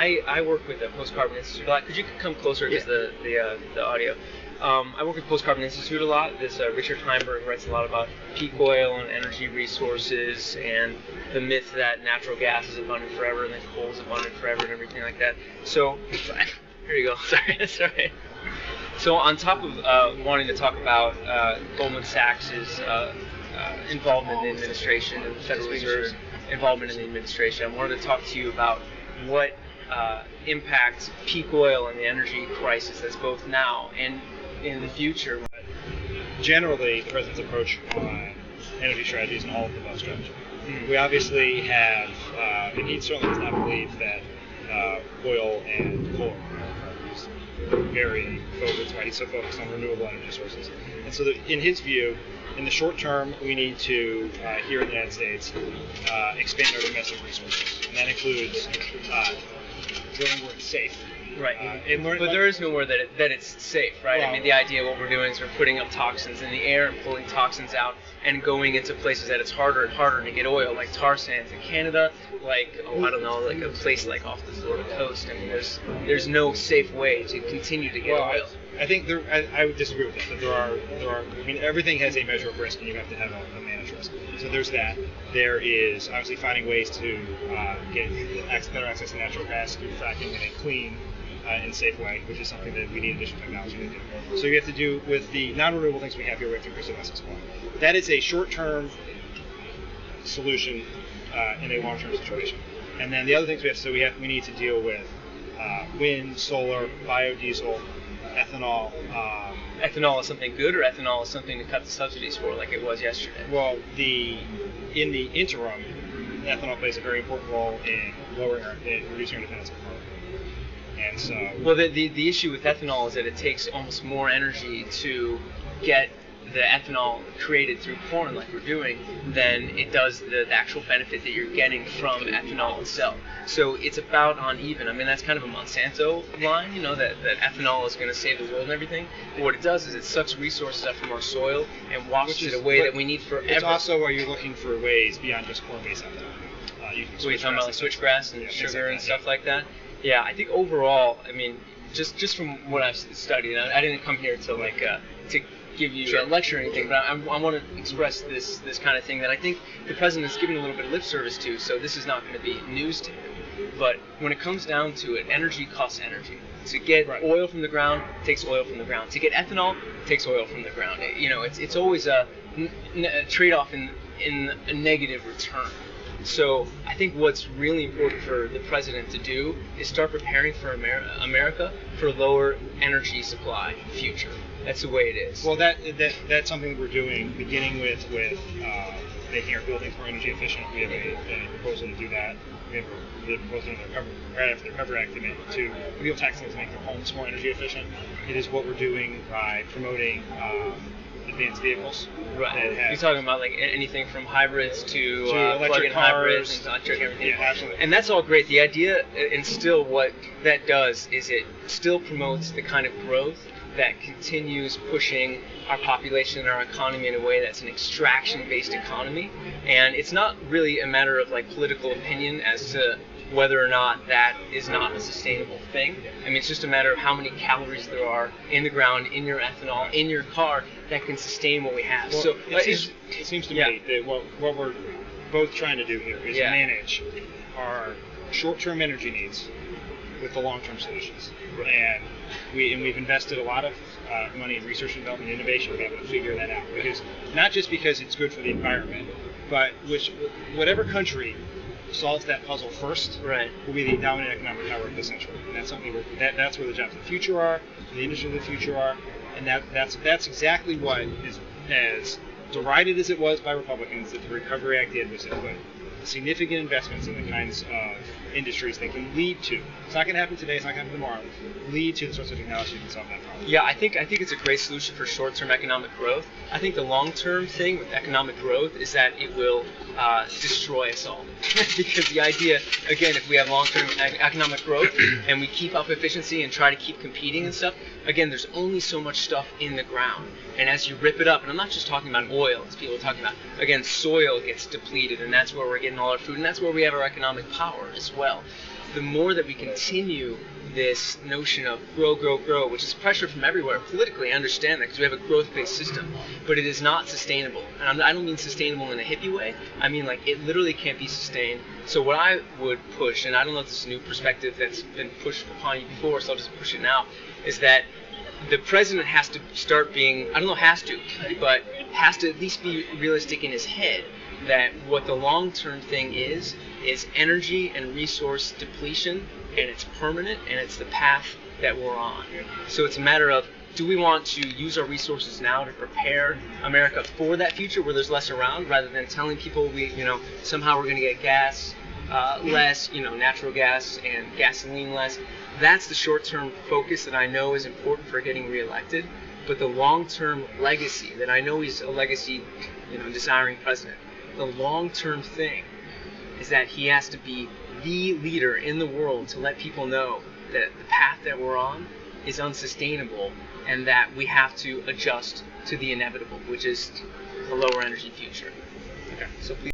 I work with the Post Carbon Institute a lot. Could you come closer because the audio? I work with Post Carbon Institute a lot. This Richard Heimberg writes a lot about peak oil and energy resources and the myth that natural gas is abundant forever and that coal is abundant forever and everything like that. So here you go. Sorry. So on top of wanting to talk about Goldman Sachs' involvement in the administration and the Federal Reserve's involvement in the administration, I wanted to talk to you about what impacts peak oil and the energy crisis that's both now and in the future. Generally, the president's approach on energy strategy is an all-of-the-above strategy. We obviously have, and he certainly does not believe that oil and coal are very focused, right? He's so focused on renewable energy sources. And so in his view, in the short term, we need to, here in the United States, expand our domestic resources. And that includes drilling where it's safe. Right, but there is nowhere that it's safe, right? Well, I mean, the idea of what we're doing is we're putting up toxins in the air and pulling toxins out and going into places that it's harder and harder to get oil, like tar sands in Canada, like, I don't know, like a place like off the Florida coast. I mean, there's no safe way to continue to get oil. I think I would disagree with that. There are. I mean, everything has a measure of risk, and you have to have a managed risk. So there's that. There is obviously finding ways to get better access to natural gas through fracking in a clean and safe way, which is something that we need additional technology to do. So you have to do with the non-renewable things we have here. We have to increase domestic supply. That is a short-term solution in a long-term situation. And then the other things we need to deal with wind, solar, biodiesel, ethanol. Ethanol is something good, or ethanol is something to cut the subsidies for, like it was yesterday? Well, in the interim, ethanol plays a very important role in reducing our dependence on carbon. And so, well, the issue with ethanol is that it takes almost more energy to get the ethanol created through corn, like we're doing, than it does the actual benefit that you're getting from ethanol itself. So it's about uneven. I mean, that's kind of a Monsanto line, that ethanol is going to save the world and everything. But what it does is it sucks resources up from our soil and washes it away that we need forever. It's also, are you looking for ways beyond just corn-based ethanol? You can talking about like switchgrass and sugar and stuff like that? Yeah, I think overall, I mean, just from what I've studied, I didn't come here to to give you a lecture or anything, but I want to express this kind of thing that I think the president's giving a little bit of lip service to, so this is not going to be news to him. But when it comes down to it, energy costs energy. To get oil from the ground, it takes oil from the ground. To get ethanol, it takes oil from the ground. It's always a trade-off in a negative return. So I think what's really important for the president to do is start preparing for America for a lower energy supply future. That's the way it is. Well, that's something that we're doing, beginning with making our buildings more energy efficient. We have a proposal to do that. We have a proposal right after the Recovery Act to repeal taxes to make their homes more energy efficient. It is what we're doing by promoting advanced vehicles. Right. You're talking about like anything from hybrids to electric plug-in hybrids and electric everything. Yeah, absolutely. And that's all great. The idea, and still what that does is it still promotes the kind of growth that continues pushing our population and our economy in a way that's an extraction-based economy. And it's not really a matter of like political opinion as to whether or not that is not a sustainable thing. I mean, it's just a matter of how many calories there are in the ground, in your ethanol, in your car that can sustain what we have. Well, so it seems to me that what we're both trying to do here is manage our short-term energy needs with the long-term solutions. Right. And we've invested a lot of money in research and development and innovation to be able to figure that out. Because not just because it's good for the environment, but whatever country solves that puzzle first will be the dominant economic power of the century. And that's something that's where the jobs of the future are, the industry of the future are, and that's exactly what is, as derided as it was by Republicans, that the Recovery Act did, was it put significant investments in the kinds of industries that can lead to, it's not going to happen today, it's not going to happen tomorrow, lead to the sorts of technology that can solve that problem. Yeah, I think it's a great solution for short-term economic growth. I think the long-term thing with economic growth is that it will destroy us all. Because the idea, again, if we have long-term economic growth and we keep up efficiency and try to keep competing and stuff, again, there's only so much stuff in the ground. And as you rip it up, and I'm not just talking about oil, as people are talking about, again, soil gets depleted, and that's where we're getting all our food, and that's where we have our economic power as well. the more that we continue this notion of grow, which is pressure from everywhere. Politically, I understand that because we have a growth-based system, but it is not sustainable. And I don't mean sustainable in a hippie way. I mean like it literally can't be sustained. So what I would push, and I don't know if this is a new perspective that's been pushed upon you before, so I'll just push it now, is that the president has to start being, I don't know has to, but has to at least be realistic in his head that what the long-term thing is energy and resource depletion, and it's permanent, and it's the path that we're on. So it's a matter of, do we want to use our resources now to prepare America for that future where there's less around, rather than telling people somehow we're going to get gas less, natural gas and gasoline less. That's the short-term focus that I know is important for getting reelected. But the long-term legacy that I know he's a legacy, desiring president. The long-term thing is that he has to be the leader in the world to let people know that the path that we're on is unsustainable and that we have to adjust to the inevitable, which is a lower energy future. Okay, so please.